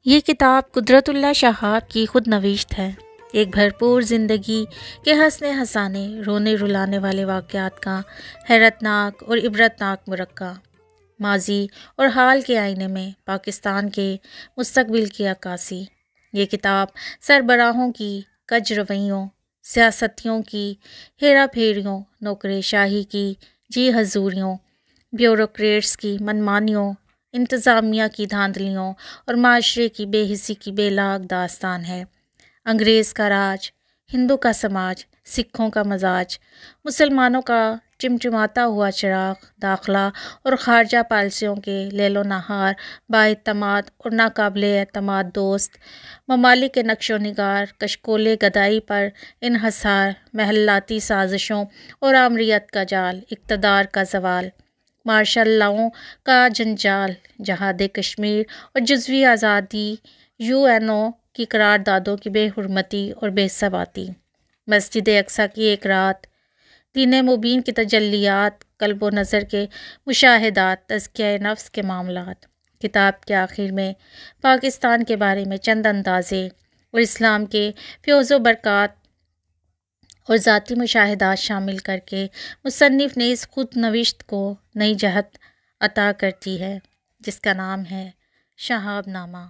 یہ کتاب قدرت اللہ شہاب کی خود نوشت ہے۔ ایک بھرپور زندگی کے ہنسنے ہنسانے رونے رلانے والے واقعات کا حیرتناک اور عبرتناک مرقع، ماضی اور حال کے آئینے میں پاکستان کے مستقبل کی عکاسی۔ یہ کتاب سربراہوں کی کج رویوں، سیاستیوں کی ہیرا پھیریوں، نوکر شاہی کی جی حضوریوں، بیوروکریٹس کی منمانیوں، انتظامیہ کی دھاندلیوں اور معاشرے کی بے حسی کی بے لاگ داستان ہے۔ انگریز کا راج، ہندو کا سماج، سکھوں کا مزاج، مسلمانوں کا چمچماتا ہوا چراغ، داخلہ اور خارجہ پالیسیوں کے لیل و نہار، بااعتماد اور ناقابل اعتماد دوست ممالک کے نقش و نگار، کشکول گدائی پر انحصار، محلاتی سازشوں اور آمریت کا جال، اقتدار کا زوال، مارشل لاؤں کا جنجال، جہاد کشمیر اور جزوی آزادی، UN کی قراردادوں کی بے حرمتی اور بے ثباتی، مسجد اقصیٰ کی ایک رات، دین مبین کی تجلیات، قلب و نظر کے مشاہدات، تزکیہ نفس کے معاملات۔ کتاب کے آخر میں پاکستان کے بارے میں چند اندازے اور اسلام کے فیوز و برکات اور ذاتی مشاہدات شامل کر کے مصنف نے اس خود نوشت کو نئی جہت عطا کرتی ہے، جس کا نام ہے شہاب نامہ۔